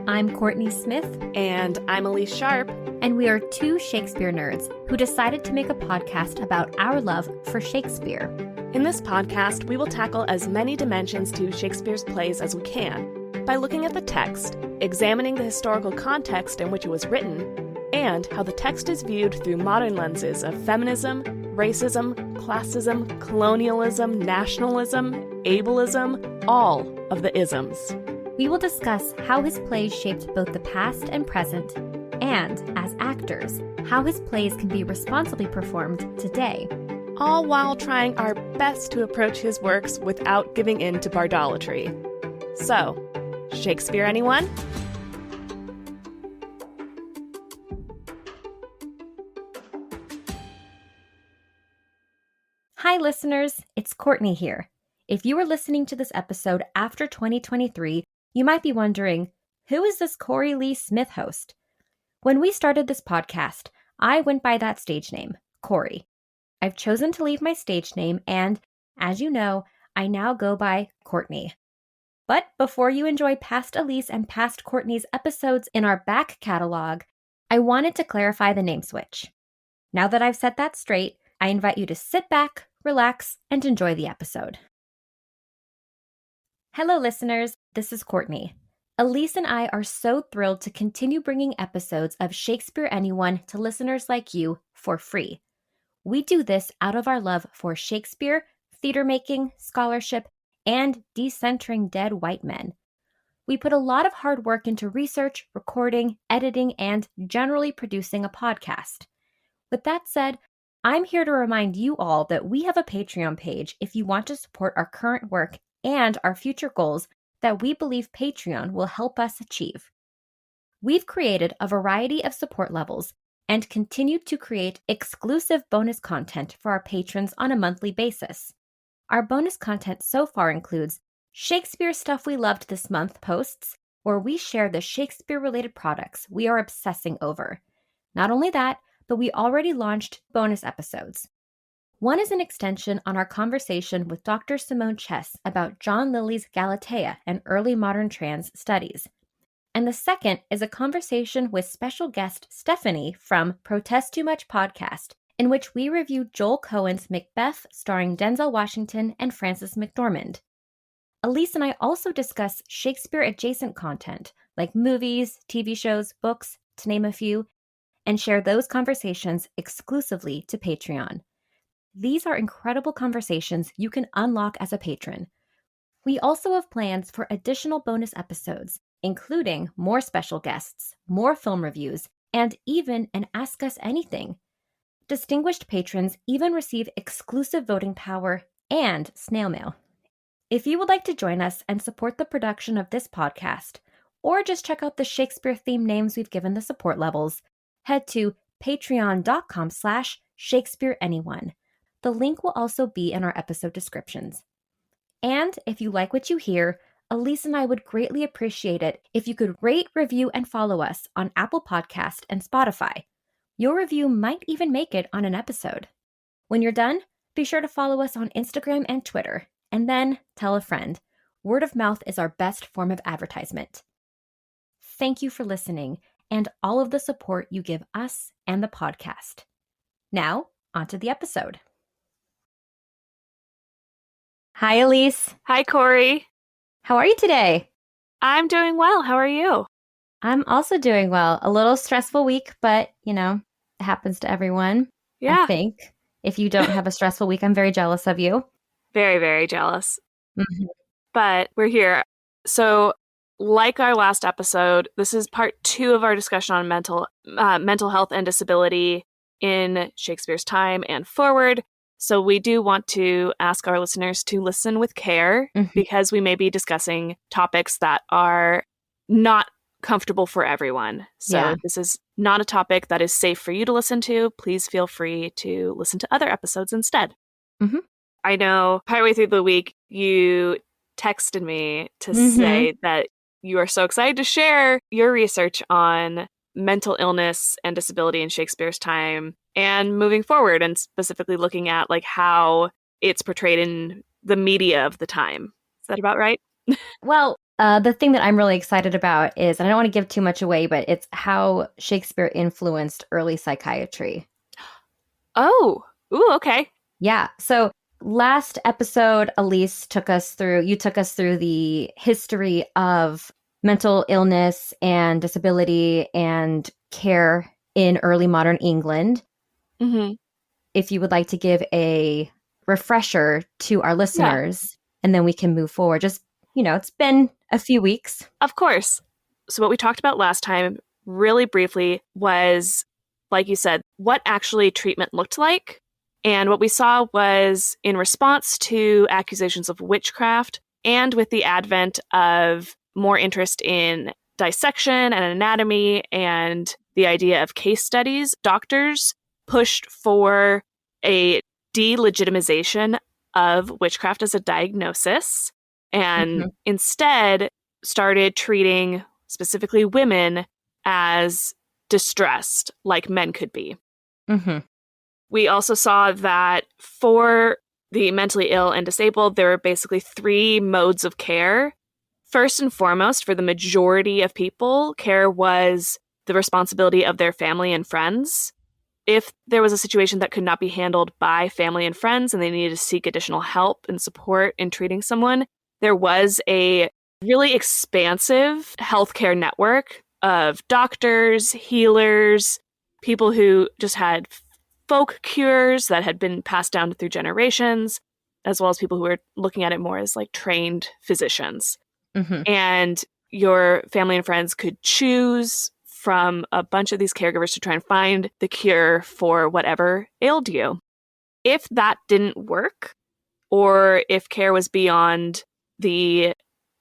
I'm Kourtney Smith. And I'm Elyse Sharp. And we are two Shakespeare nerds who decided to make a podcast about our love for Shakespeare. In this podcast, we will tackle as many dimensions to Shakespeare's plays as we can by looking at the text, examining the historical context in which it was written, and how the text is viewed through modern lenses of feminism, racism, classism, colonialism, nationalism, ableism, all of the isms. We will discuss how his plays shaped both the past and present, and, as actors, how his plays can be responsibly performed today. All while trying our best to approach his works without giving in to Bardolatry. So, Shakespeare Anyone? Hi listeners, it's Kourtney here. If you are listening to this episode after 2023, you might be wondering, who is this Korey Leigh Smith host? When we started this podcast, I went by that stage name, Korey. I've chosen to leave my stage name and, as you know, I now go by Kourtney. But before you enjoy past Elyse and past Kourtney's episodes in our back catalog, I wanted to clarify the name switch. Now that I've set that straight, I invite you to sit back, relax, and enjoy the episode. Hello, listeners. This is Kourtney. Elyse and I are so thrilled to continue bringing episodes of Shakespeare Anyone to listeners like you for free. We do this out of our love for Shakespeare, theater making, scholarship, and decentering dead white men. We put a lot of hard work into research, recording, editing, and generally producing a podcast. With that said, I'm here to remind you all that we have a Patreon page if you want to support our current work and our future goals that we believe Patreon will help us achieve. We've created a variety of support levels and continue to create exclusive bonus content for our patrons on a monthly basis. Our bonus content so far includes Shakespeare Stuff We Loved This Month posts, where we share the Shakespeare-related products we are obsessing over. Not only that, but we already launched bonus episodes. One is an extension on our conversation with Dr. Simone Chess about John Lilly's Galatea and early modern trans studies. And the second is a conversation with special guest Stephanie from Protest Too Much podcast, in which we review Joel Coen's Macbeth starring Denzel Washington and Frances McDormand. Elyse and I also discuss Shakespeare-adjacent content, like movies, TV shows, books, to name a few, and share those conversations exclusively to Patreon. These are incredible conversations you can unlock as a patron. We also have plans for additional bonus episodes, including more special guests, more film reviews, and even an Ask Us Anything. Distinguished patrons even receive exclusive voting power and snail mail. If you would like to join us and support the production of this podcast, or just check out the Shakespeare-themed names we've given the support levels, head to patreon.com/ShakespeareAnyone. The link will also be in our episode descriptions. And if you like what you hear, Elyse and I would greatly appreciate it if you could rate, review, and follow us on Apple Podcast and Spotify. Your review might even make it on an episode. When you're done, be sure to follow us on Instagram and Twitter, and then tell a friend. Word of mouth is our best form of advertisement. Thank you for listening and all of the support you give us and the podcast. Now, onto the episode. Hi, Elyse. Hi, Korey. How are you today? I'm doing well. How are you? I'm also doing well. A little stressful week, but, it happens to everyone. Yeah. I think. If you don't have a stressful week, I'm very jealous of you. Very, very jealous. Mm-hmm. But we're here. So, like our last episode, this is part 2 of our discussion on mental health and disability in Shakespeare's time and forward. So we do want to ask our listeners to listen with care because we may be discussing topics that are not comfortable for everyone. So This is not a topic that is safe for you to listen to. Please feel free to listen to other episodes instead. Mm-hmm. I know partway through the week, you texted me to say that you are so excited to share your research on mental illness and disability in Shakespeare's time and moving forward, and specifically looking at how it's portrayed in the media of the time. Is that about right? Well, The thing that I'm really excited about is, and I don't want to give too much away, but it's how Shakespeare influenced early psychiatry. Oh, ooh, okay. Yeah. So last episode, you took us through the history of mental illness and disability and care in early modern England. Mm-hmm. If you would like to give a refresher to our Yeah, listeners, and then we can move forward. Just, it's been a few weeks. of course. So what we talked about last time, really briefly, was, like you said, what actually treatment looked like. And what we saw was in response to accusations of witchcraft and with the advent of more interest in dissection and anatomy and the idea of case studies, doctors pushed for a delegitimization of witchcraft as a diagnosis and instead started treating specifically women as distressed, like men could be. Mm-hmm. We also saw that for the mentally ill and disabled, there were basically three modes of care. First and foremost, for the majority of people, care was the responsibility of their family and friends. If there was a situation that could not be handled by family and friends and they needed to seek additional help and support in treating someone, there was a really expansive healthcare network of doctors, healers, people who just had folk cures that had been passed down through generations, as well as people who were looking at it more as like trained physicians. Mm-hmm. And your family and friends could choose from a bunch of these caregivers to try and find the cure for whatever ailed you. If that didn't work, or if care was beyond the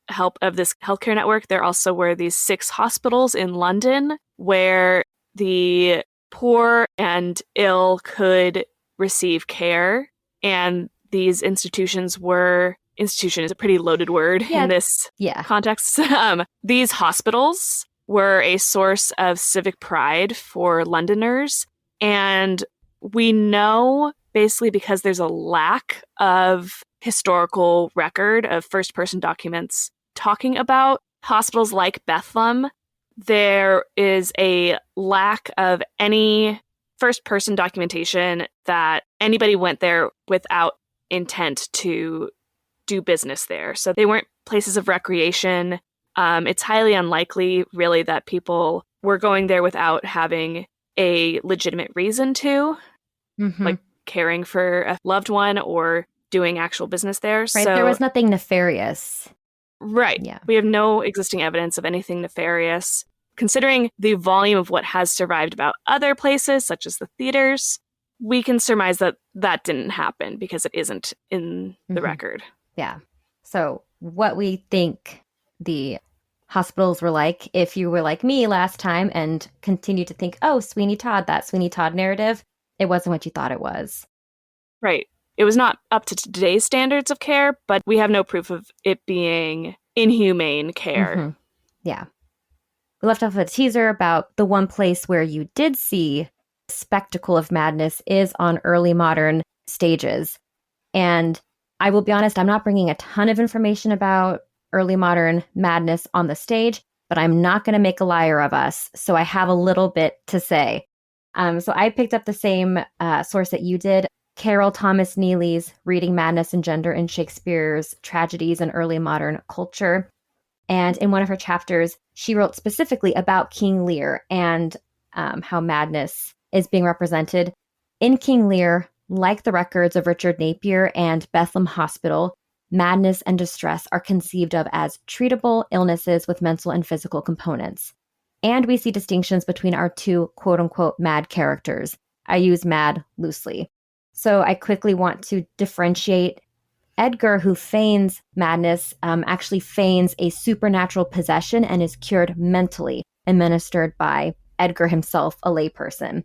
help of this healthcare network, there also were these 6 hospitals in London where the poor and ill could receive care. And these institutions were, institution is a pretty loaded word in this context. These hospitals were a source of civic pride for Londoners. And we know basically because there's a lack of historical record of first-person documents talking about hospitals like Bedlam, there is a lack of any first-person documentation that anybody went there without intent to do business there. So they weren't places of recreation. It's highly unlikely, really, that people were going there without having a legitimate reason to, like caring for a loved one or doing actual business there. Right. So there was nothing nefarious. Right. Yeah. We have no existing evidence of anything nefarious. Considering the volume of what has survived about other places, such as the theaters, we can surmise that that didn't happen because it isn't in the record. Yeah. So what we think the hospitals were like, if you were like me last time and continue to think, oh, Sweeney Todd, that Sweeney Todd narrative, it wasn't what you thought it was. Right. It was not up to today's standards of care, but we have no proof of it being inhumane care. Yeah. We left off with a teaser about the one place where you did see spectacle of madness is on early modern stages. And I will be honest, I'm not bringing a ton of information about early modern madness on the stage, but I'm not going to make a liar of us. So I have a little bit to say. So I picked up the same source that you did, Carol Thomas Neely's Reading Madness and Gender in Shakespeare's Tragedies in Early Modern Culture. And in one of her chapters, she wrote specifically about King Lear and how madness is being represented. In King Lear, like the records of Richard Napier and Bedlam Hospital, madness and distress are conceived of as treatable illnesses with mental and physical components. And we see distinctions between our two quote-unquote mad characters. I use mad loosely. So I quickly want to differentiate. Edgar, who feigns madness, actually feigns a supernatural possession and is cured mentally, administered by Edgar himself, a layperson.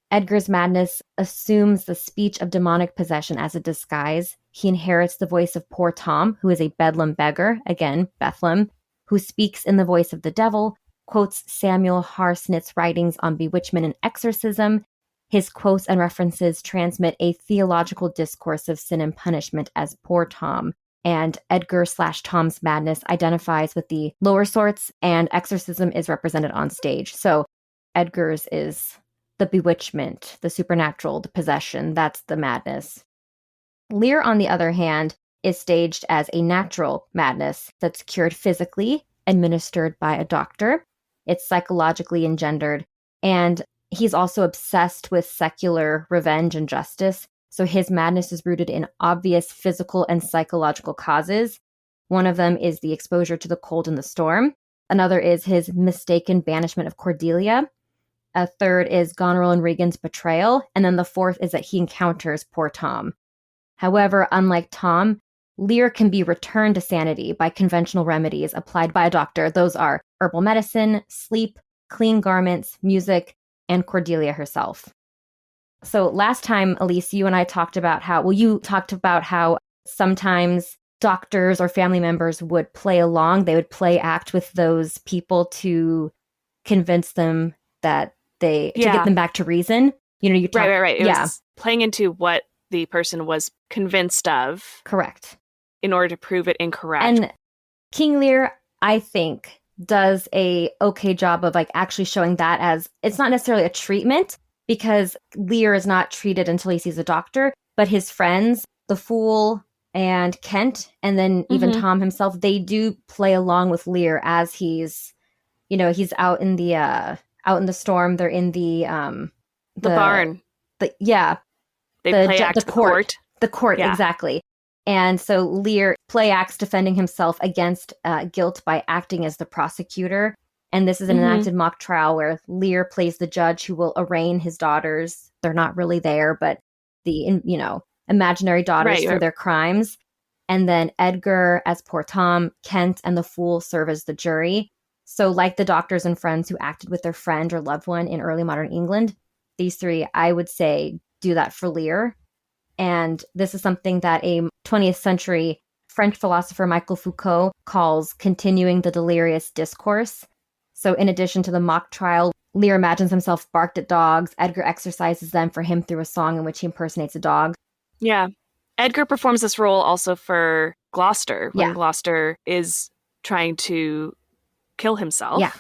Edgar's madness assumes the speech of demonic possession as a disguise. He inherits the voice of poor Tom, who is a bedlam beggar, again, Bedlam, who speaks in the voice of the devil, quotes Samuel Harsnit's writings on bewitchment and exorcism. His quotes and references transmit a theological discourse of sin and punishment as poor Tom, and Edgar/Tom's madness identifies with the lower sorts, and exorcism is represented on stage. So Edgar's is the bewitchment, the supernatural, the possession. That's the madness. Lear, on the other hand, is staged as a natural madness that's cured physically, administered by a doctor. It's psychologically engendered, and he's also obsessed with secular revenge and justice. So his madness is rooted in obvious physical and psychological causes. One of them is the exposure to the cold and the storm. Another is his mistaken banishment of Cordelia. A third is Goneril and Regan's betrayal. And then the fourth is that he encounters poor Tom. However, unlike Tom, Lear can be returned to sanity by conventional remedies applied by a doctor. Those are herbal medicine, sleep, clean garments, music, and Cordelia herself. So last time, Elyse, you and I talked about you talked about how sometimes doctors or family members would play along. They would play act with those people to convince them that to get them back to reason. You talk, right. It was playing into what the person was convinced of. Correct. In order to prove it incorrect. And King Lear, I think, does a okay job of actually showing that as, it's not necessarily a treatment, because Lear is not treated until he sees a doctor, but his friends, the Fool and Kent, and then even Tom himself, they do play along with Lear as he's out in the storm. They're in the barn. They play act the court. The court, exactly. And so Lear play acts defending himself against guilt by acting as the prosecutor. And this is an enacted mock trial where Lear plays the judge who will arraign his daughters. They're not really there, but the imaginary daughters for their crimes. And then Edgar as poor Tom, Kent and the Fool serve as the jury. So like the doctors and friends who acted with their friend or loved one in early modern England, these three, I would say, do that for Lear. And this is something that a 20th century French philosopher Michel Foucault calls continuing the delirious discourse. So in addition to the mock trial, Lear imagines himself barked at dogs. Edgar exercises them for him through a song in which he impersonates a dog. Yeah. Edgar performs this role also for Gloucester when Gloucester is trying to kill himself. Yeah.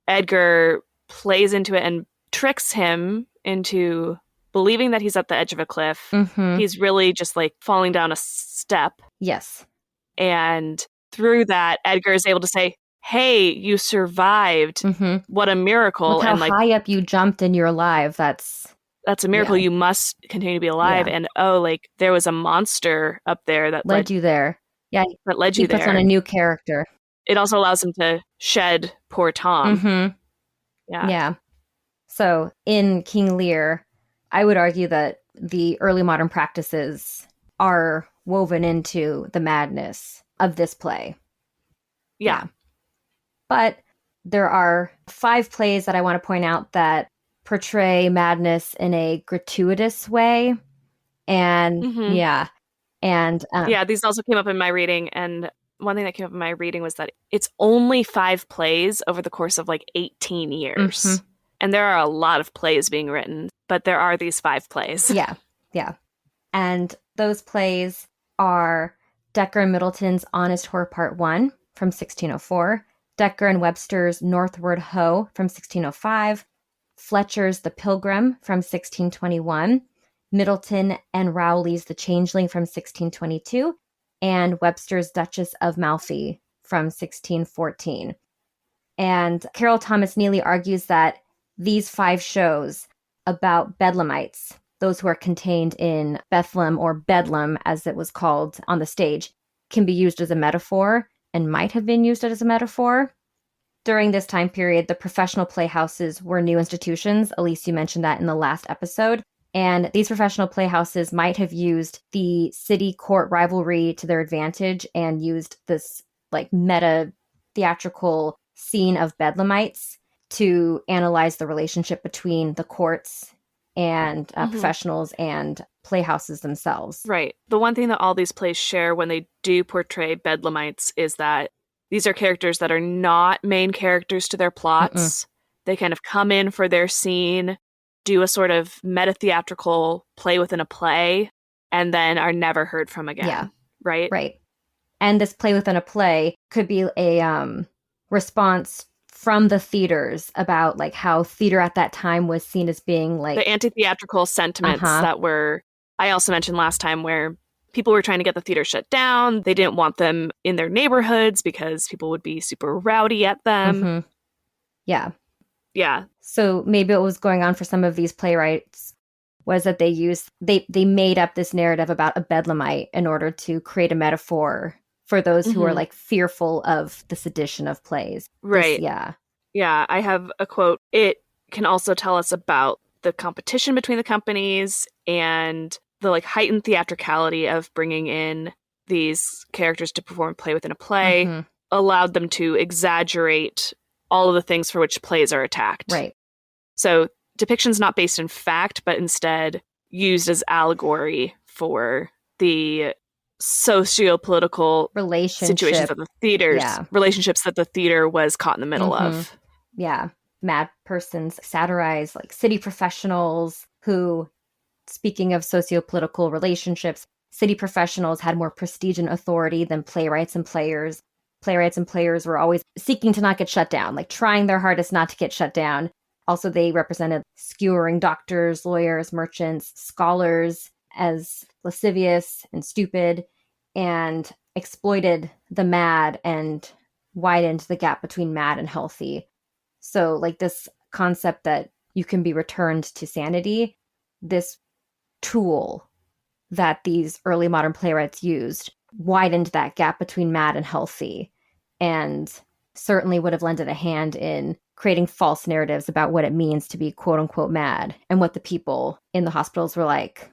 Edgar plays into it and tricks him into believing that he's at the edge of a cliff. He's really just falling down a step. Yes. And through that, Edgar is able to say, hey, you survived. What a miracle. Look how high up you jumped and you're alive. That's a miracle. You must continue to be alive. And there was a monster up there that led you there. Yeah. That led you there. He puts on a new character. It also allows him to shed poor Tom. Yeah. So in King Lear, I would argue that the early modern practices are woven into the madness of this play. Yeah. But there are 5 plays that I want to point out that portray madness in a gratuitous way. And these also came up in my reading. And one thing that came up in my reading was that it's only 5 plays over the course of 18 years. And there are a lot of plays being written, but there are these 5 plays. Yeah. And those plays are Dekker and Middleton's Honest Whore Part 1 from 1604, Dekker and Webster's Northward Ho from 1605, Fletcher's The Pilgrim from 1621, Middleton and Rowley's The Changeling from 1622, and Webster's Duchess of Malfi from 1614. And Carol Thomas Neely argues that these 5 shows about Bedlamites, those who are contained in Bethlehem or Bedlam, as it was called on the stage, can be used as a metaphor and might have been used as a metaphor. During this time period, the professional playhouses were new institutions. Elyse, you mentioned that in the last episode. And these professional playhouses might have used the city-court rivalry to their advantage and used this meta theatrical scene of Bedlamites to analyze the relationship between the courts and professionals and playhouses themselves. Right. The one thing that all these plays share when they do portray Bedlamites is that these are characters that are not main characters to their plots. They kind of come in for their scene, do a sort of meta-theatrical play within a play, and then are never heard from again. Yeah. Right? Right. And this play within a play could be a response from the theaters about like how theater at that time was seen as being like the anti-theatrical sentiments that were, I also mentioned last time, where people were trying to get the theater shut down. They didn't want them in their neighborhoods because people would be super rowdy at them. Yeah. Yeah. So maybe what was going on for some of these playwrights was that they made up this narrative about a bedlamite in order to create a metaphor for those who are like fearful of the sedition of plays. Right. Yeah, I have a quote. It can also tell us about the competition between the companies and the like heightened theatricality of bringing in these characters to perform a play within a play allowed them to exaggerate all of the things for which plays are attacked. Right. So depictions not based in fact, but instead used as allegory for the socio-political situations that the theaters, relationships that the theater was caught in the middle of. Yeah. Mad persons satirize like city professionals who, speaking of socio-political relationships, city professionals had more prestige and authority than playwrights and players. Playwrights and players were always seeking to not get shut down, like trying their hardest not to get shut down. Also, they represented skewering doctors, lawyers, merchants, scholars as lascivious and stupid, and exploited the mad and widened the gap between mad and healthy. So, like this concept that you can be returned to sanity, this tool that these early modern playwrights used widened that gap between mad and healthy, and certainly would have lended a hand in creating false narratives about what it means to be quote unquote mad and what the people in the hospitals were like.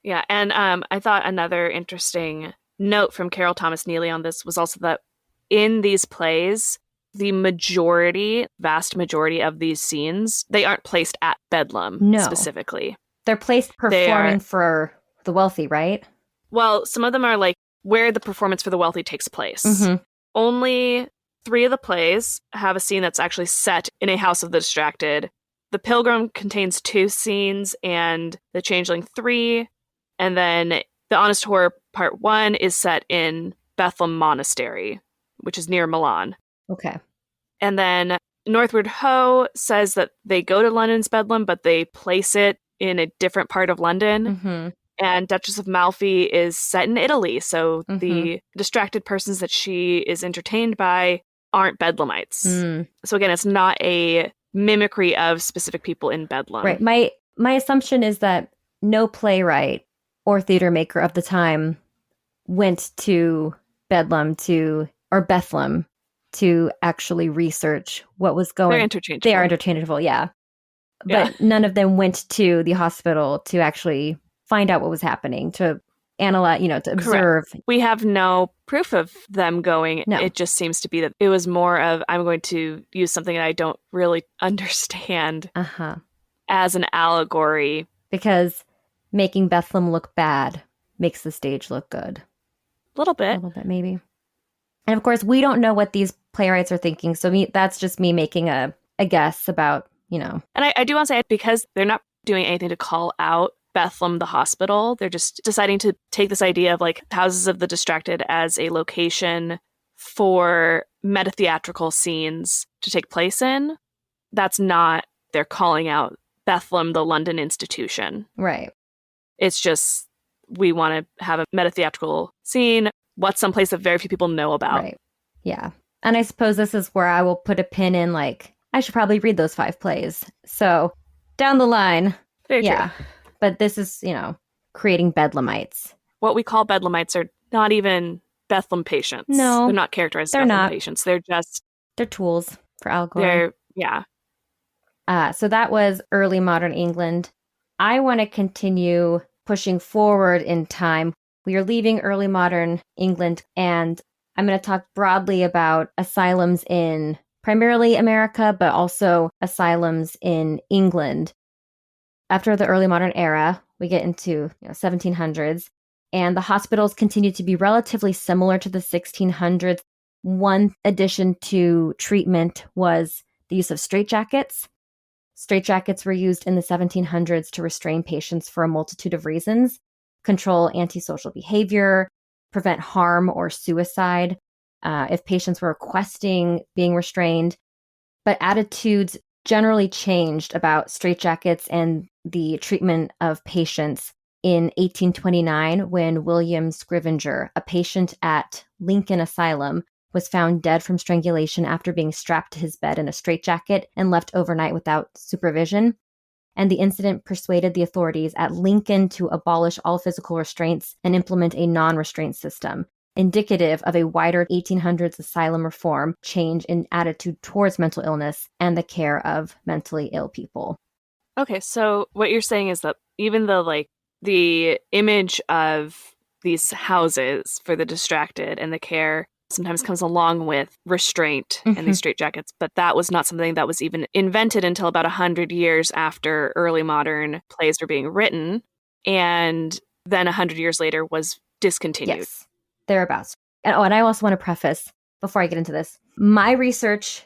Yeah, and I thought another interesting note from Carol Thomas Neely on this was also that in these plays, the vast majority of these scenes, they aren't placed at Bedlam specifically. They're placed performing for the wealthy, right? Well, some of them are like where the performance for the wealthy takes place. Only 3 of the plays have a scene that's actually set in a house of the distracted. The Pilgrim contains 2 scenes and The Changeling 3. And then The Honest Horror Part 1 is set in Bedlam Monastery, which is near Milan. Okay. And then Northward Ho says that they go to London's Bedlam, but they place it in a different part of London. And Duchess of Malfi is set in Italy, so the distracted persons that she is entertained by aren't Bedlamites. So again, it's not a mimicry of specific people in Bedlam. Right. My assumption is that no playwright or theater maker of the time went to Bedlam or Bethlehem to actually research what was going on. They're interchangeable. They are interchangeable, yeah. But none of them went to the hospital to actually find out what was happening, to analyze, to observe. Correct. We have no proof of them going. No. It just seems to be that it was more of, I'm going to use something that I don't really understand as an allegory. Because making Bethlehem look bad makes the stage look good. A little bit, maybe. And of course, we don't know what these playwrights are thinking. So that's just me making a guess about, And I do want to say, because they're not doing anything to call out Bedlam, the hospital, they're just deciding to take this idea of like houses of the distracted as a location for meta-theatrical scenes to take place in. That's not, they're calling out Bedlam, the London institution. Right. It's just, we want to have a meta-theatrical scene. What's someplace that very few people know about? Right. Yeah. And I suppose this is where I will put a pin in, like, I should probably read those 5 plays. So down the line. Very true. But this is, creating Bedlamites. What we call Bedlamites are not even Bedlam patients. No. They're not characterized as Bedlam patients. They're tools for allegory. So that was early modern England. I want to continue pushing forward in time. We are leaving early modern England, and I'm going to talk broadly about asylums in primarily America, but also asylums in England. After the early modern era, we get into 1700s, and the hospitals continue to be relatively similar to the 1600s. One addition to treatment was the use of straitjackets. Straitjackets were used in the 1700s to restrain patients for a multitude of reasons: control antisocial behavior, prevent harm or suicide, if patients were requesting being restrained. But attitudes generally changed about straitjackets and the treatment of patients in 1829 when William Scrivenger, a patient at Lincoln Asylum, was found dead from strangulation after being strapped to his bed in a straitjacket and left overnight without supervision. And the incident persuaded the authorities at Lincoln to abolish all physical restraints and implement a non-restraint system, indicative of a wider 1800s asylum reform change in attitude towards mental illness and the care of mentally ill people. Okay, so what you're saying is that even though, like, the image of these houses for the distracted and the care sometimes comes along with restraint and these straitjackets, but that was not something that was even invented until about 100 years after early modern plays were being written, and then 100 years later was discontinued. Yes, thereabouts. And I also want to preface, before I get into this, my research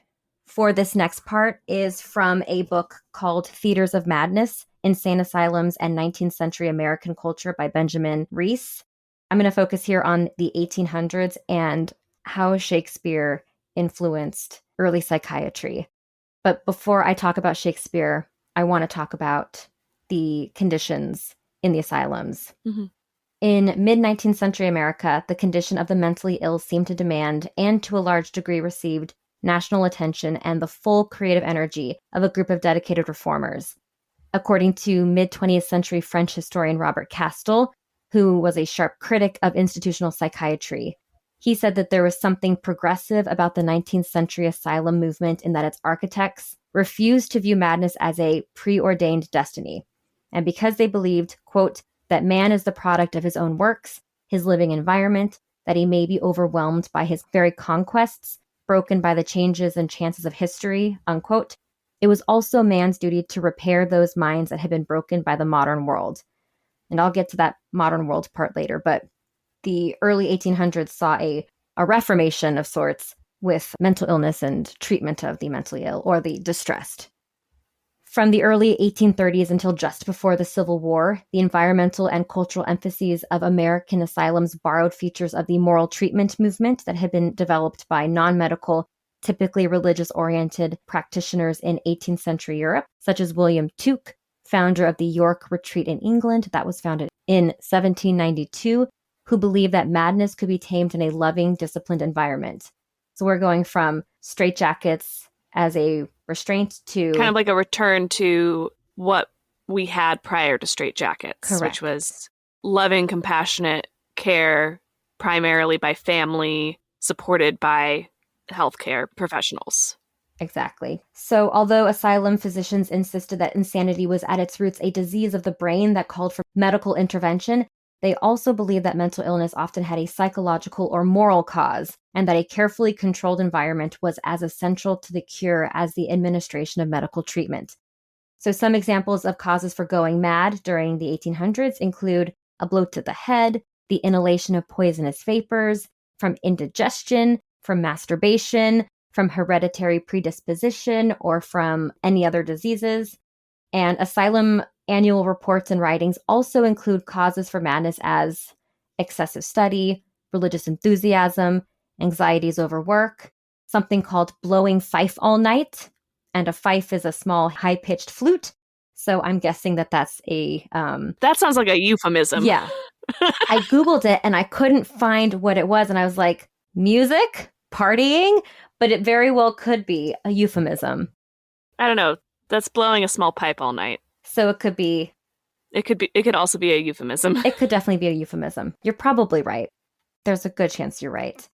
for this next part is from a book called Theaters of Madness, Insane Asylums and 19th-Century American Culture by Benjamin Reiss. I'm going to focus here on the 1800s and how Shakespeare influenced early psychiatry. But before I talk about Shakespeare, I want to talk about the conditions in the asylums. In mid-19th century America, the condition of the mentally ill seemed to demand, and to a large degree received, national attention and the full creative energy of a group of dedicated reformers. According to mid-20th century French historian Robert Castel, who was a sharp critic of institutional psychiatry, he said that there was something progressive about the 19th century asylum movement in that its architects refused to view madness as a preordained destiny. And because they believed, quote, that man is the product of his own works, his living environment, that he may be overwhelmed by his very conquests, broken by the changes and chances of history, unquote, it was also man's duty to repair those minds that had been broken by the modern world. And I'll get to that modern world part later, but the early 1800s saw a reformation of sorts with mental illness and treatment of the mentally ill or the distressed. From the early 1830s until just before the Civil War, the environmental and cultural emphases of American asylums borrowed features of the moral treatment movement that had been developed by non-medical, typically religious-oriented practitioners in 18th century Europe, such as William Tuke, founder of the York Retreat in England that was founded in 1792, who believed that madness could be tamed in a loving, disciplined environment. So we're going from straitjackets as a restraint to... kind of like a return to what we had prior to straitjackets, Correct. Which was loving, compassionate care, primarily by family, supported by healthcare professionals. Exactly. So although asylum physicians insisted that insanity was at its roots a disease of the brain that called for medical intervention, they also believed that mental illness often had a psychological or moral cause, and that a carefully controlled environment was as essential to the cure as the administration of medical treatment. So some examples of causes for going mad during the 1800s include a blow to the head, the inhalation of poisonous vapors, from indigestion, from masturbation, from hereditary predisposition, or from any other diseases. And asylum annual reports and writings also include causes for madness as excessive study, religious enthusiasm, anxieties over work, something called blowing fife all night. And a fife is a small high-pitched flute. So I'm guessing that that's a... that sounds like a euphemism. Yeah. I Googled it and I couldn't find what it was. And I was like, music? Partying? But it very well could be a euphemism. I don't know. That's blowing a small pipe all night. So it could be... It could also be a euphemism. It could definitely be a euphemism. You're probably right. There's a good chance you're right.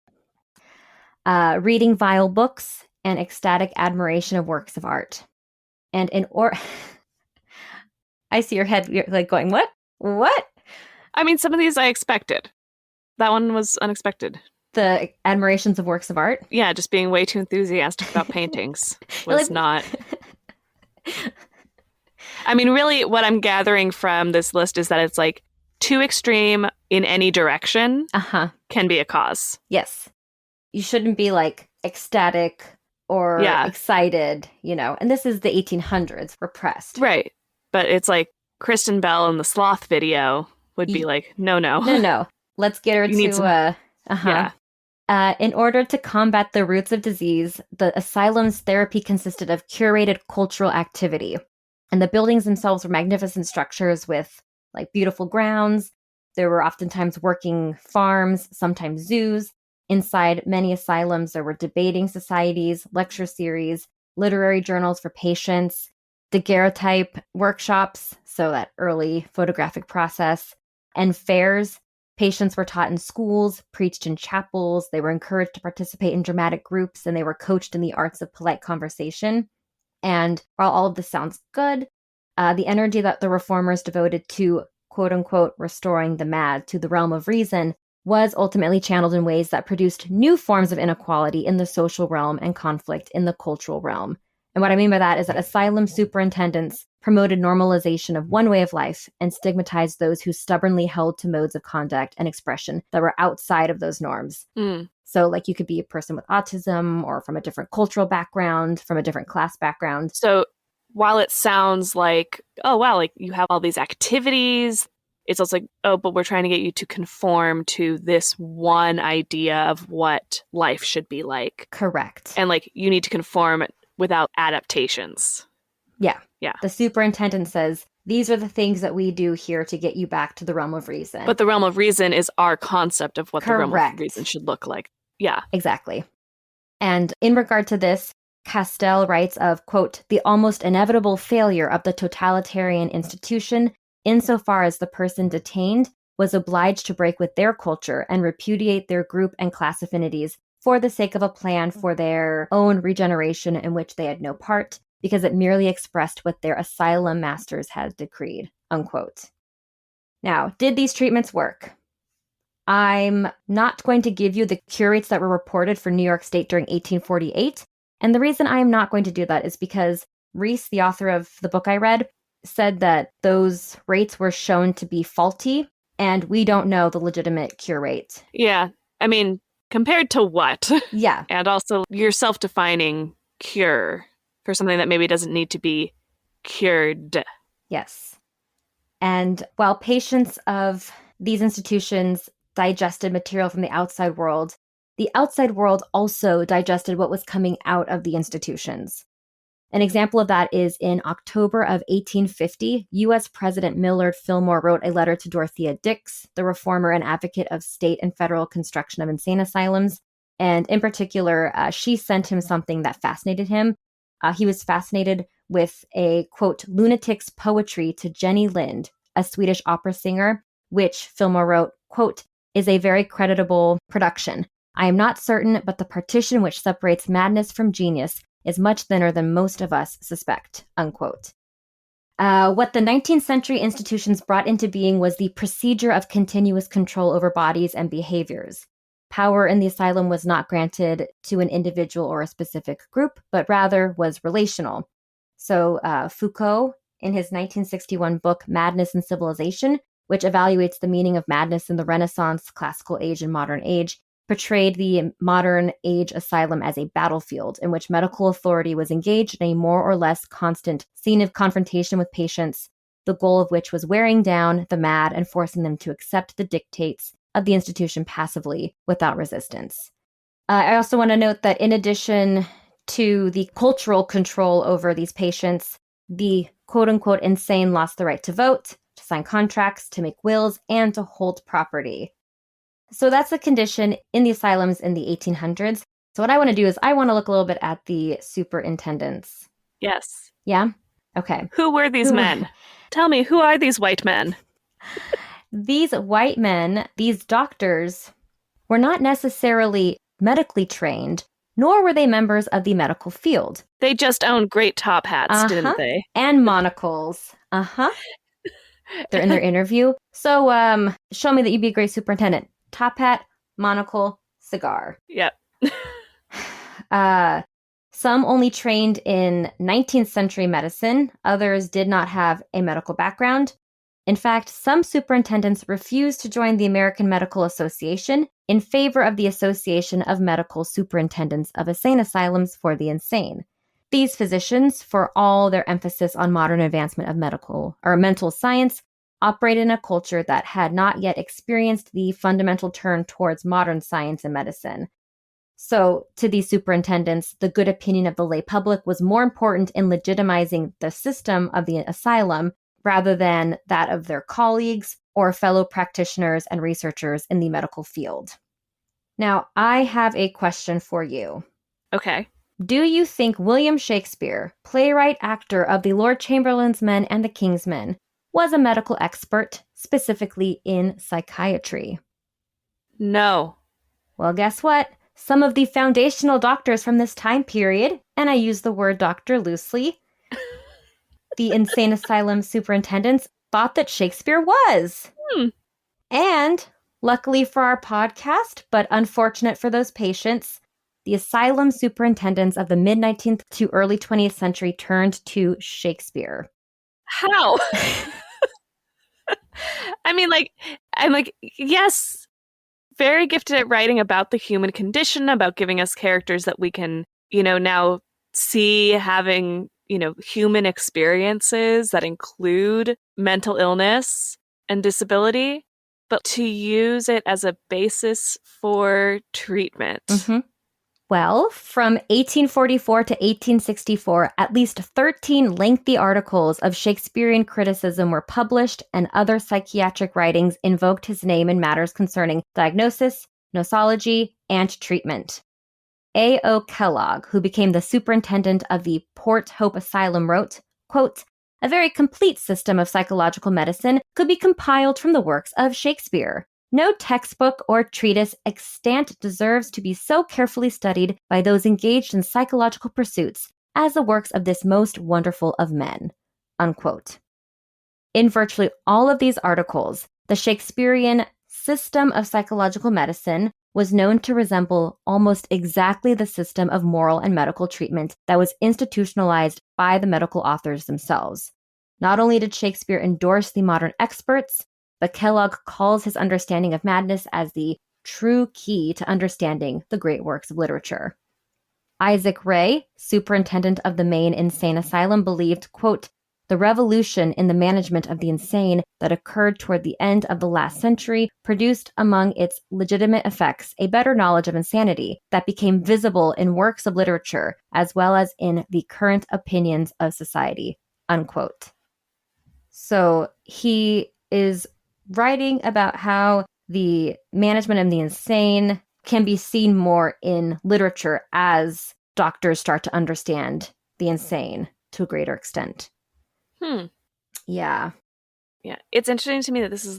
Reading vile books and ecstatic admiration of works of art. And I see your head, you're like going, what? What? I mean, some of these I expected. That one was unexpected. The admirations of works of art? Yeah, just being way too enthusiastic about paintings was not... I mean, really, what I'm gathering from this list is that it's like too extreme in any direction can be a cause. Yes. You shouldn't be like ecstatic or excited, you know. And this is the 1800s, repressed. Right. But it's like Kristen Bell in the Sloth video would be like, no. No. let's get her You need to, yeah. In order to combat the roots of disease, the asylum's therapy consisted of curated cultural activity. And the buildings themselves were magnificent structures with like beautiful grounds. There were oftentimes working farms, sometimes zoos. Inside many asylums, there were debating societies, lecture series, literary journals for patients, daguerreotype workshops, so that early photographic process, and fairs. Patients were taught in schools, preached in chapels, they were encouraged to participate in dramatic groups, and they were coached in the arts of polite conversation. And while all of this sounds good, the energy that the reformers devoted to, quote unquote, restoring the mad to the realm of reason was ultimately channeled in ways that produced new forms of inequality in the social realm and conflict in the cultural realm. And what I mean by that is that asylum superintendents promoted normalization of one way of life and stigmatized those who stubbornly held to modes of conduct and expression that were outside of those norms. So, like, you could be a person with autism or from a different cultural background, from a different class background. So, while it sounds like, oh, wow, like you have all these activities, it's also like, oh, but we're trying to get you to conform to this one idea of what life should be like. Correct. And like, you need to conform without adaptations. Yeah. Yeah. The superintendent says, these are the things that we do here to get you back to the realm of reason. But the realm of reason is our concept of what Correct. the realm of reason should look like. Yeah. Exactly. And in regard to this, Castell writes of, quote, the almost inevitable failure of the totalitarian institution insofar as the person detained was obliged to break with their culture and repudiate their group and class affinities for the sake of a plan for their own regeneration in which they had no part, because it merely expressed what their asylum masters had decreed, unquote. Now, did these treatments work? I'm not going to give you the cure rates that were reported for New York State during 1848. And the reason I am not going to do that is because Reiss, the author of the book I read, said that those rates were shown to be faulty, and we don't know the legitimate cure rate. Yeah. I mean, compared to what? Yeah. And also, you're self-defining cure for something that maybe doesn't need to be cured. Yes. And while patients of these institutions digested material from the outside world also digested what was coming out of the institutions. An example of that is in October of 1850, U.S. President Millard Fillmore wrote a letter to Dorothea Dix, the reformer and advocate of state and federal construction of insane asylums. And in particular, she sent him something that fascinated him. He was fascinated with a, quote, lunatic's poetry to Jenny Lind, a Swedish opera singer, which Fillmore wrote, quote, is a very creditable production. I am not certain, but the partition which separates madness from genius is much thinner than most of us suspect, unquote. What the 19th century institutions brought into being was the procedure of continuous control over bodies and behaviors. Power in the asylum was not granted to an individual or a specific group, but rather was relational. So Foucault, in his 1961 book, Madness and Civilization, which evaluates the meaning of madness in the Renaissance, classical age, and modern age, portrayed the modern age asylum as a battlefield in which medical authority was engaged in a more or less constant scene of confrontation with patients, the goal of which was wearing down the mad and forcing them to accept the dictates of the institution passively without resistance. I also want to note that in addition to the cultural control over these patients, the quote-unquote insane lost the right to vote, to sign contracts, to make wills, and to hold property. So that's the condition in the asylums in the 1800s. So what I want to do is I want to look a little bit at the superintendents. Yes. Yeah? Okay. Who were these men? Tell me, who are these white men? These white men, these doctors, were not necessarily medically trained, nor were they members of the medical field. They just owned great top hats, didn't they? And monocles. They're in their interview. So, show me that you'd be a great superintendent. Top hat, monocle, cigar. Yep. Some only trained in 19th century medicine. Others did not have a medical background. In fact, some superintendents refused to join the American Medical Association in favor of the Association of Medical Superintendents of Insane Asylums for the Insane. These physicians, for all their emphasis on modern advancement of medical or mental science, operated in a culture that had not yet experienced the fundamental turn towards modern science and medicine. So, to these superintendents, the good opinion of the lay public was more important in legitimizing the system of the asylum rather than that of their colleagues or fellow practitioners and researchers in the medical field. Now, I have a question for you. Okay. Do you think William Shakespeare, playwright, actor of the Lord Chamberlain's Men and the King's Men, was a medical expert, specifically in psychiatry? No. Well, guess what? Some of the foundational doctors from this time period, and I use the word doctor loosely, the insane asylum superintendents thought that Shakespeare was. And luckily for our podcast, but unfortunate for those patients, the asylum superintendents of the mid-19th to early 20th century turned to Shakespeare. How? I mean, I'm like, yes, very gifted at writing about the human condition, about giving us characters that we can, now see having, human experiences that include mental illness and disability, but to use it as a basis for treatment. Mm-hmm. Well, from 1844 to 1864, at least 13 lengthy articles of Shakespearean criticism were published, and other psychiatric writings invoked his name in matters concerning diagnosis, nosology, and treatment. A.O. Kellogg, who became the superintendent of the Port Hope Asylum, wrote, quote, "A very complete system of psychological medicine could be compiled from the works of Shakespeare. No textbook or treatise extant deserves to be so carefully studied by those engaged in psychological pursuits as the works of this most wonderful of men." Unquote. In virtually all of these articles, the Shakespearean system of psychological medicine was known to resemble almost exactly the system of moral and medical treatment that was institutionalized by the medical authors themselves. Not only did Shakespeare endorse the modern experts, but Kellogg calls his understanding of madness as the true key to understanding the great works of literature. Isaac Ray, superintendent of the Maine Insane Asylum, believed, quote, "The revolution in the management of the insane that occurred toward the end of the last century produced among its legitimate effects a better knowledge of insanity that became visible in works of literature as well as in the current opinions of society." Unquote. So he is writing about how the management of the insane can be seen more in literature as doctors start to understand the insane to a greater extent. Yeah. Yeah. It's interesting to me that this is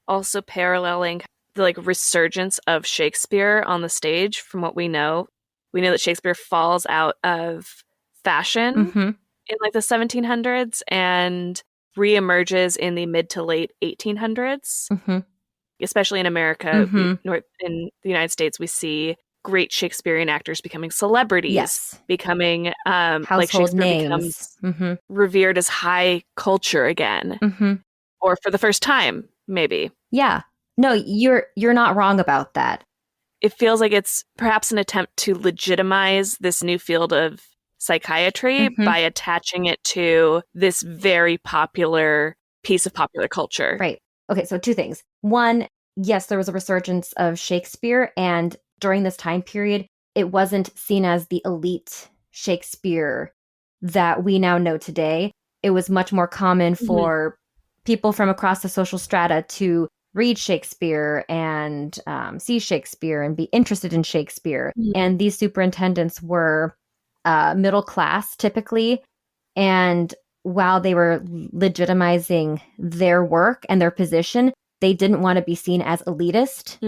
also paralleling the resurgence of Shakespeare on the stage from what we know. We know that Shakespeare falls out of fashion in the 1700s and reemerges in the mid to late 1800s. Especially in America, in the United States, we see great Shakespearean actors becoming celebrities, becoming household Shakespeare names, becomes revered as high culture again, or for the first time, maybe. Yeah, no, you're not wrong about that. It feels like it's perhaps an attempt to legitimize this new field of psychiatry by attaching it to this very popular piece of popular culture. Right. Okay, so two things. One, yes, there was a resurgence of Shakespeare, and during this time period, it wasn't seen as the elite Shakespeare that we now know today. It was much more common for people from across the social strata to read Shakespeare and see Shakespeare and be interested in Shakespeare. And these superintendents were middle class, typically, and while they were legitimizing their work and their position, they didn't want to be seen as elitist.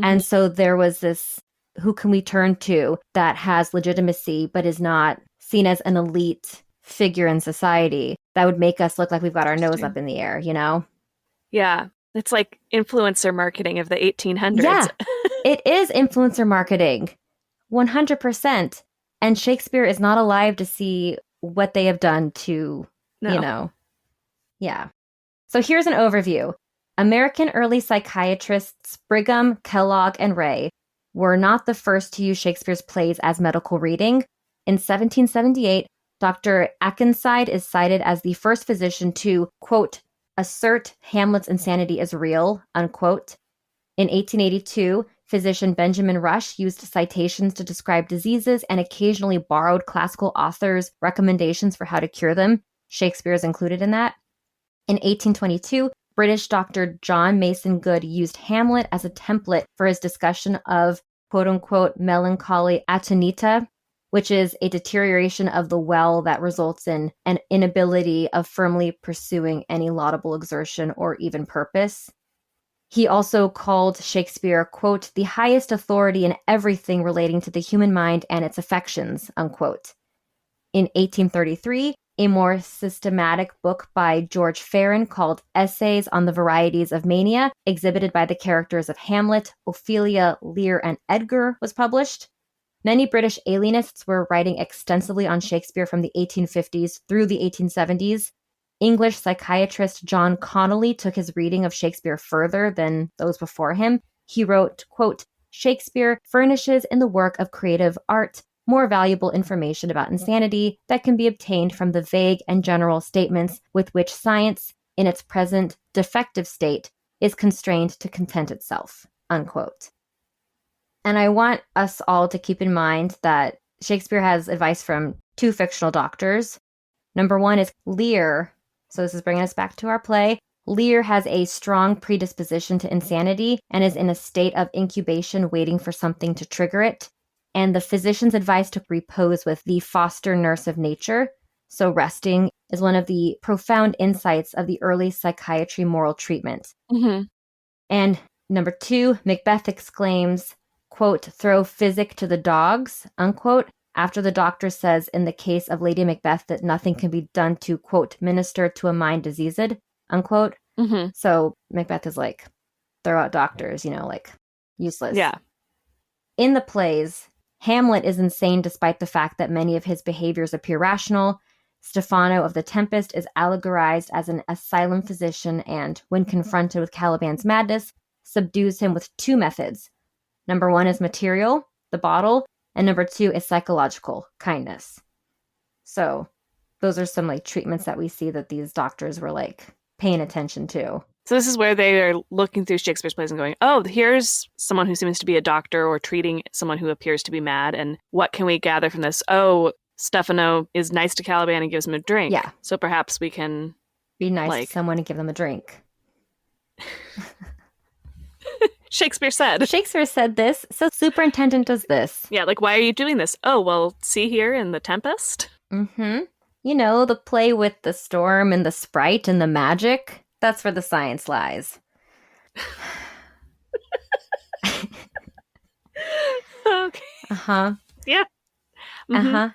And so there was this, who can we turn to that has legitimacy but is not seen as an elite figure in society that would make us look like we've got our nose up in the air, Yeah. It's like influencer marketing of the 1800s. Yeah, it is influencer marketing. 100%. And Shakespeare is not alive to see what they have done to, Yeah. So here's an overview. American early psychiatrists Brigham, Kellogg, and Ray were not the first to use Shakespeare's plays as medical reading. In 1778, Dr. Akenside is cited as the first physician to, quote, assert Hamlet's insanity is real, unquote. In 1882, physician Benjamin Rush used citations to describe diseases and occasionally borrowed classical authors' recommendations for how to cure them. Shakespeare is included in that. In 1822, British Dr. John Mason Good used Hamlet as a template for his discussion of quote-unquote melancholy atonita, which is a deterioration of the will that results in an inability of firmly pursuing any laudable exertion or even purpose. He also called Shakespeare, quote, the highest authority in everything relating to the human mind and its affections, unquote. In 1833, a more systematic book by George Farren called Essays on the Varieties of Mania, exhibited by the characters of Hamlet, Ophelia, Lear, and Edgar, was published. Many British alienists were writing extensively on Shakespeare from the 1850s through the 1870s. English psychiatrist John Connolly took his reading of Shakespeare further than those before him. He wrote, quote, Shakespeare furnishes in the work of creative art more valuable information about insanity that can be obtained from the vague and general statements with which science, in its present defective state, is constrained to content itself, unquote. And I want us all to keep in mind that Shakespeare has advice from two fictional doctors. Number one is Lear. So this is bringing us back to our play. Lear has a strong predisposition to insanity and is in a state of incubation waiting for something to trigger it. And the physician's advice to repose with the foster nurse of nature. So resting is one of the profound insights of the early psychiatry moral treatment. Mm-hmm. And number two, Macbeth exclaims, quote, throw physic to the dogs, unquote, after the doctor says in the case of Lady Macbeth that nothing can be done to, quote, minister to a mind diseased, unquote. Mm-hmm. So Macbeth is like, throw out doctors, like useless. Yeah. In the plays, Hamlet is insane despite the fact that many of his behaviors appear rational. Stephano of the Tempest is allegorized as an asylum physician and, when confronted with Caliban's madness, subdues him with two methods. Number one is material, the bottle, and number two is psychological, kindness. So those are some treatments that we see that these doctors were paying attention to. So this is where they are looking through Shakespeare's plays and going, oh, here's someone who seems to be a doctor or treating someone who appears to be mad. And what can we gather from this? Oh, Stephano is nice to Caliban and gives him a drink. Yeah. So perhaps we can be nice to someone and give them a drink. Shakespeare said. Shakespeare said this, so superintendent does this. Yeah, why are you doing this? Oh, well, see here in The Tempest? Mm-hmm. The play with the storm and the sprite and the magic. That's where the science lies. Okay. Uh-huh. Yeah. Mm-hmm. Uh-huh.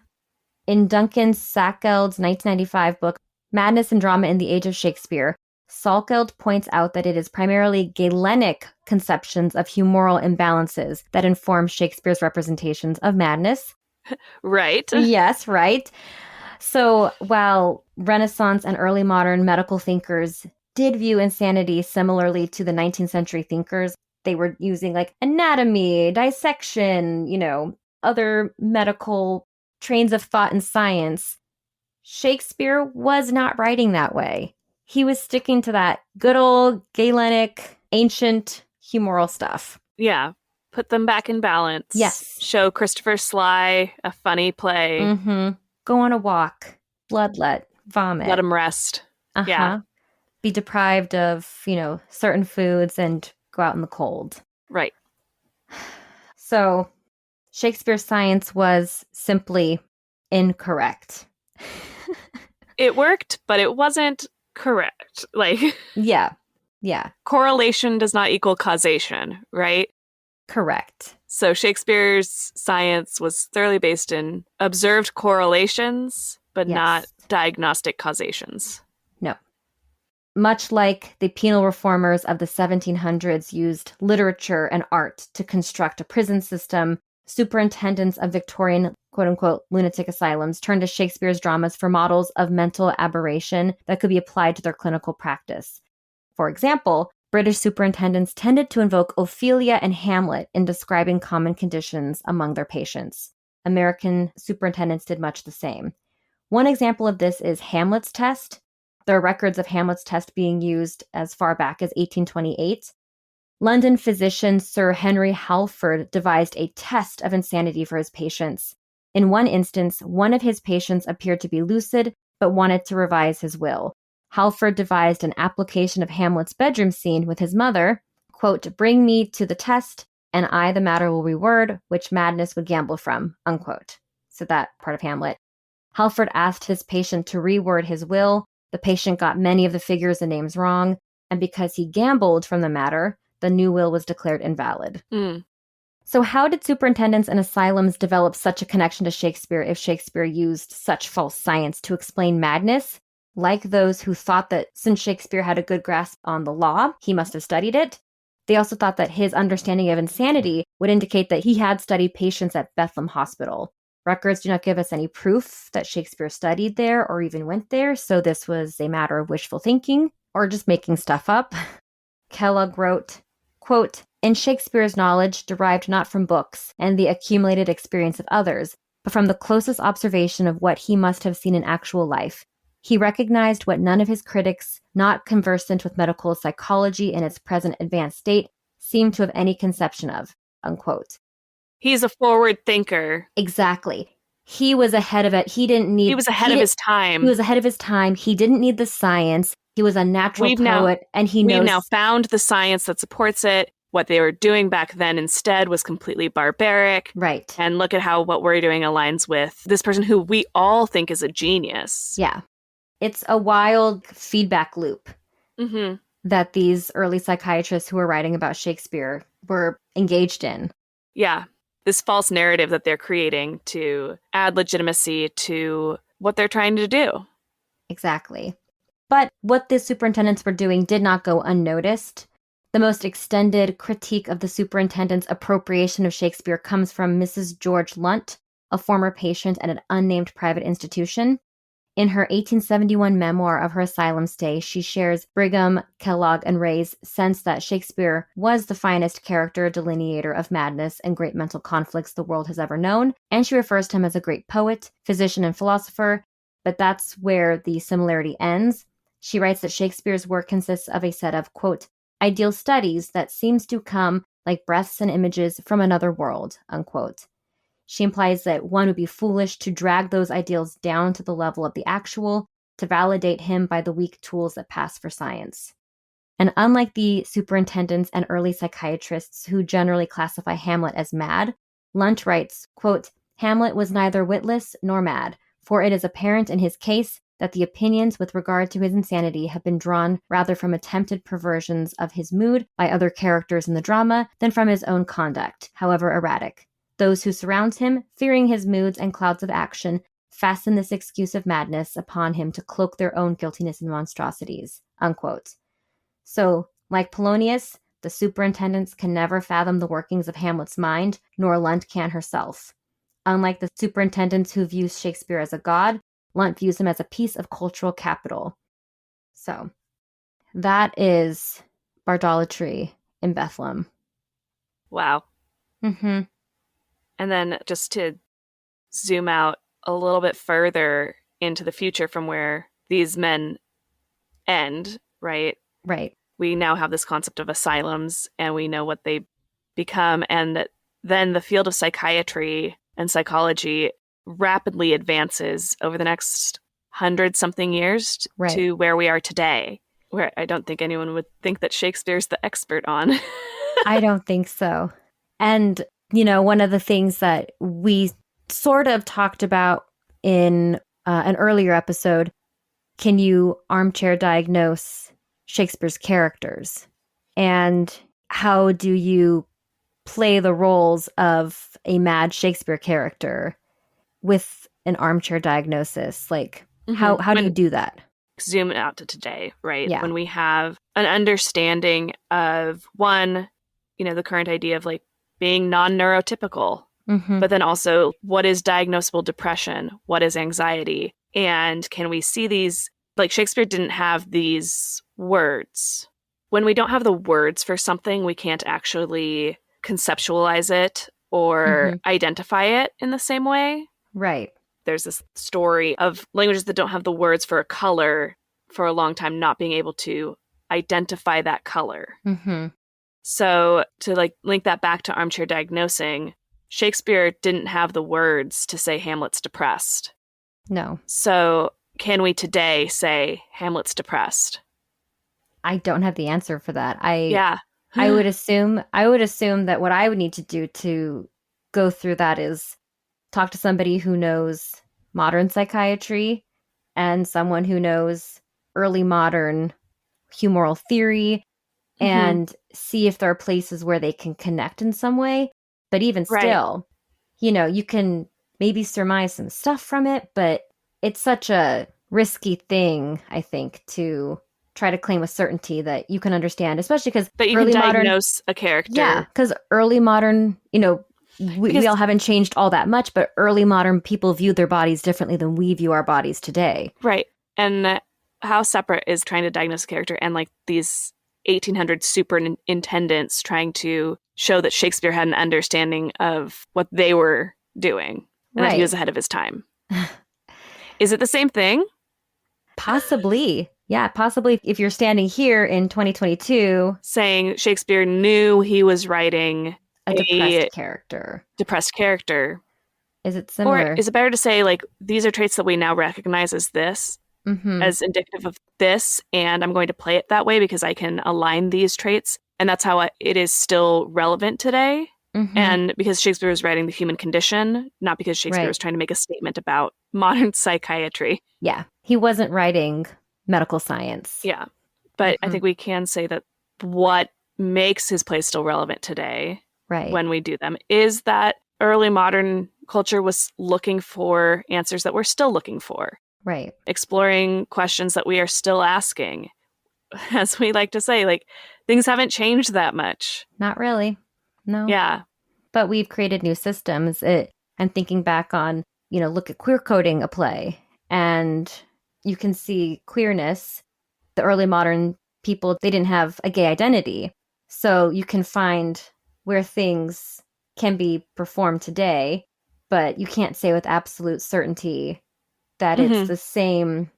In Duncan Sackeld's 1995 book, Madness and Drama in the Age of Shakespeare, Salkeld points out that it is primarily Galenic conceptions of humoral imbalances that inform Shakespeare's representations of madness. Right. Yes, right. So while Renaissance and early modern medical thinkers did view insanity similarly to the 19th century thinkers, they were using anatomy, dissection, other medical trains of thought and science. Shakespeare was not writing that way. He was sticking to that good old Galenic, ancient, humoral stuff. Yeah. Put them back in balance. Yes. Show Christopher Sly a funny play. Mm-hmm. Go on a walk. Bloodlet. Vomit. Let him rest. Uh-huh. Yeah. Be deprived of, certain foods and go out in the cold. Right. So Shakespeare's science was simply incorrect. It worked, but it wasn't correct. Yeah. Correlation does not equal causation, right? Correct. So Shakespeare's science was thoroughly based in observed correlations, but not diagnostic causations. No. Much like the penal reformers of the 1700s used literature and art to construct a prison system, superintendents of Victorian quote-unquote lunatic asylums turned to Shakespeare's dramas for models of mental aberration that could be applied to their clinical practice. For example, British superintendents tended to invoke Ophelia and Hamlet in describing common conditions among their patients. American superintendents did much the same. One example of this is Hamlet's test. There are records of Hamlet's test being used as far back as 1828. London physician Sir Henry Halford devised a test of insanity for his patients. In one instance, one of his patients appeared to be lucid but wanted to revise his will. Halford devised an application of Hamlet's bedroom scene with his mother, quote, "Bring me to the test, and I the matter will reward, which madness would gamble from," unquote. So that part of Hamlet. Halford asked his patient to reword his will. The patient got many of the figures and names wrong, and because he gambled from the matter, the new will was declared invalid. So how did superintendents and asylums develop such a connection to Shakespeare if Shakespeare used such false science to explain madness? Like those who thought that since Shakespeare had a good grasp on the law, he must have studied it. They also thought that his understanding of insanity would indicate that he had studied patients at Bedlam Hospital. Records do not give us any proof that Shakespeare studied there or even went there, so this was a matter of wishful thinking or just making stuff up. Kellogg wrote, quote, "In Shakespeare's knowledge derived not from books and the accumulated experience of others, but from the closest observation of what he must have seen in actual life. He recognized what none of his critics, not conversant with medical psychology in its present advanced state, seemed to have any conception of," unquote. He's a forward thinker. Exactly. He was ahead of it. He was ahead of his time. He was ahead of his time. He didn't need the science. He was a natural poet, and we've now found the science that supports it. What they were doing back then instead was completely barbaric. Right. And look at how what we're doing aligns with this person who we all think is a genius. Yeah. It's a wild feedback loop that these early psychiatrists who were writing about Shakespeare were engaged in. Yeah. This false narrative that they're creating to add legitimacy to what they're trying to do. Exactly. But what the superintendents were doing did not go unnoticed. The most extended critique of the superintendent's appropriation of Shakespeare comes from Mrs. George Lunt, a former patient at an unnamed private institution. In her 1871 memoir of her asylum stay, she shares Brigham, Kellogg, and Reiss' sense that Shakespeare was the finest character delineator of madness and great mental conflicts the world has ever known, and she refers to him as a great poet, physician, and philosopher, but that's where the similarity ends. She writes that Shakespeare's work consists of a set of, quote, "ideal studies that seems to come like breaths and images from another world," unquote. She implies that one would be foolish to drag those ideals down to the level of the actual, to validate him by the weak tools that pass for science. And unlike the superintendents and early psychiatrists who generally classify Hamlet as mad, Lunt writes, quote, "Hamlet was neither witless nor mad, for it is apparent in his case that the opinions with regard to his insanity have been drawn rather from attempted perversions of his mood by other characters in the drama than from his own conduct, however erratic. Those who surround him, fearing his moods and clouds of action, fasten this excuse of madness upon him to cloak their own guiltiness and monstrosities," unquote. So, like Polonius, the superintendents can never fathom the workings of Hamlet's mind, nor Lunt can herself. Unlike the superintendents who view Shakespeare as a god, Lunt views him as a piece of cultural capital. So, that is Bardolatry in Bedlam. Wow. Mm-hmm. And then just to zoom out a little bit further into the future from where these men end, right? Right. We now have this concept of asylums, and we know what they become. And then the field of psychiatry and psychology rapidly advances over the next 100-something years to where we are today, where I don't think anyone would think that Shakespeare's the expert on. I don't think so. And, you know, one of the things that we sort of talked about in an earlier episode, can you armchair diagnose Shakespeare's characters? And how do you play the roles of a mad Shakespeare character with an armchair diagnosis? Like, how do you do that? Zoom out to today, right? Yeah. When we have an understanding of, one, you know, the current idea of like being non-neurotypical, but then also what is diagnosable depression? What is anxiety? And can we see these, like Shakespeare didn't have these words. When we don't have the words for something, we can't actually conceptualize it or identify it in the same way. Right. There's this story of languages that don't have the words for a color for a long time not being able to identify that color. Mm-hmm. So to like link that back to armchair diagnosing, Shakespeare didn't have the words to say Hamlet's depressed. No. So can we today say Hamlet's depressed? I don't have the answer for that. Yeah. I would assume that what I would need to do to go through that is talk to somebody who knows modern psychiatry and someone who knows early modern humoral theory and see if there are places where they can connect in some way. But even still, you know, you can maybe surmise some stuff from it, but it's such a risky thing, I think, to try to claim with certainty that you can understand, especially because that you can diagnose a character. Yeah, because early modern, you know, we all haven't changed all that much, but early modern people view their bodies differently than we view our bodies today. Right. And how separate is trying to diagnose a character and like these 1800s superintendents trying to show that Shakespeare had an understanding of what they were doing and that he was ahead of his time. Is it the same thing? Possibly. Yeah, possibly if you're standing here in 2022 saying Shakespeare knew he was writing a depressed character. Is it similar? Or is it better to say like these are traits that we now recognize as this, as indicative of this, and I'm going to play it that way because I can align these traits, and that's how it is still relevant today. And because Shakespeare was writing the human condition, not because Shakespeare was trying to make a statement about modern psychiatry. Yeah, he wasn't writing medical science. Yeah, but I think we can say that what makes his plays still relevant today, when we do them, is that early modern culture was looking for answers that we're still looking for. Right. Exploring questions that we are still asking. As we like to say, like, things haven't changed that much. Not really. No. Yeah. But we've created new systems. I'm thinking back on, you know, look at queer coding a play, and you can see queerness. The early modern people, they didn't have a gay identity. So you can find where things can be performed today, but you can't say with absolute certainty that it's the same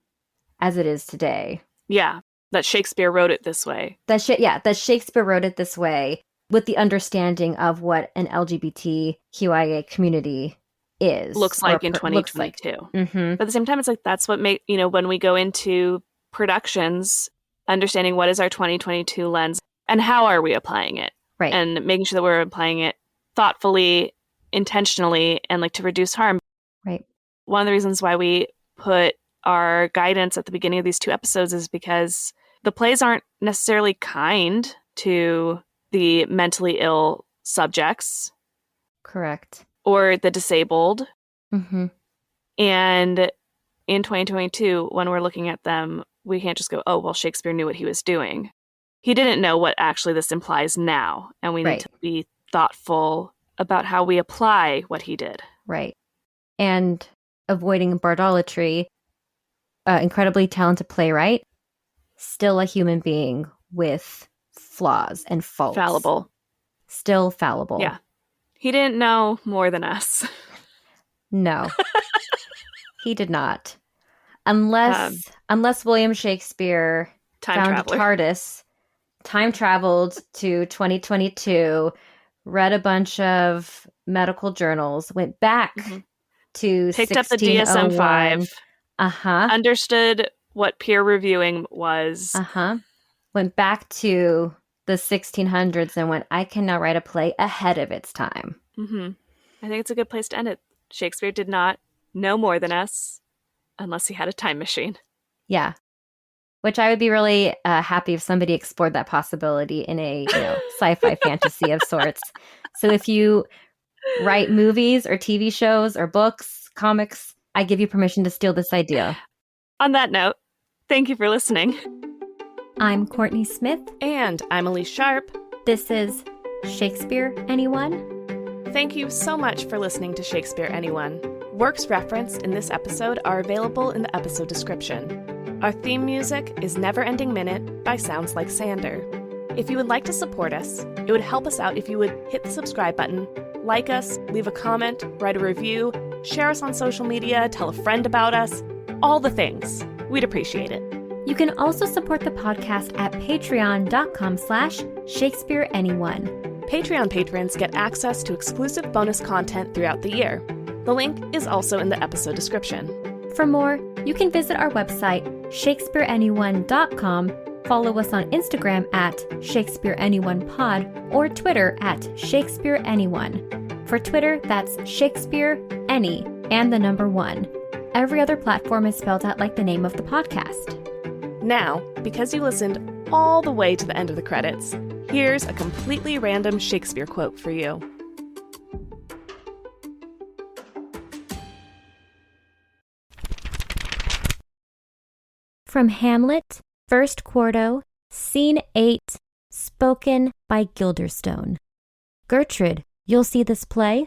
as it is today. Yeah, that Shakespeare wrote it this way. That Shakespeare wrote it this way with the understanding of what an LGBTQIA community looks like in 2022. But at the same time, it's like that's what when we go into productions, understanding what is our 2022 lens and how are we applying it, and making sure that we're applying it thoughtfully, intentionally, and like to reduce harm. Right. One of the reasons why we put our guidance at the beginning of these two episodes is because the plays aren't necessarily kind to the mentally ill subjects. Correct. Or the disabled. And in 2022, when we're looking at them, we can't just go, oh, well, Shakespeare knew what he was doing. He didn't know what actually this implies now. And we need to be thoughtful about how we apply what he did. Right. And avoiding Bardolatry, incredibly talented playwright, still a human being with flaws and faults. Fallible. Still fallible. Yeah. He didn't know more than us. No. He did not. Unless William Shakespeare found a TARDIS, time traveled to 2022, read a bunch of medical journals, went back to picked up the DSM-5, understood what peer reviewing was, went back to the 1600s and went, I can now write a play ahead of its time. I think it's a good place to end it. Shakespeare did not know more than us unless he had a time machine. Yeah. Which I would be really happy if somebody explored that possibility in a sci-fi fantasy of sorts. So if you write movies or TV shows or books, comics, I give you permission to steal this idea. On that note, thank you for listening. I'm Kourtney Smith. And I'm Elyse Sharp. This is Shakespeare Anyone. Thank you so much for listening to Shakespeare Anyone. Works referenced in this episode are available in the episode description. Our theme music is Neverending Minute by Sounds Like Sander. If you would like to support us, it would help us out if you would hit the subscribe button, like us, leave a comment, write a review, share us on social media, tell a friend about us, all the things. We'd appreciate it. You can also support the podcast at patreon.com/Shakespeare Anyone. Patreon patrons get access to exclusive bonus content throughout the year. The link is also in the episode description. For more, you can visit our website, shakespeareanyone.com, follow us on Instagram at Shakespeare Anyone Pod, or Twitter at Shakespeare Anyone. For Twitter, that's Shakespeare Any and the number 1. Every other platform is spelled out like the name of the podcast. Now, because you listened all the way to the end of the credits, here's a completely random Shakespeare quote for you. From Hamlet, First Quarto, Scene 8, spoken by Gilderstone. Gertrude, you'll see this play?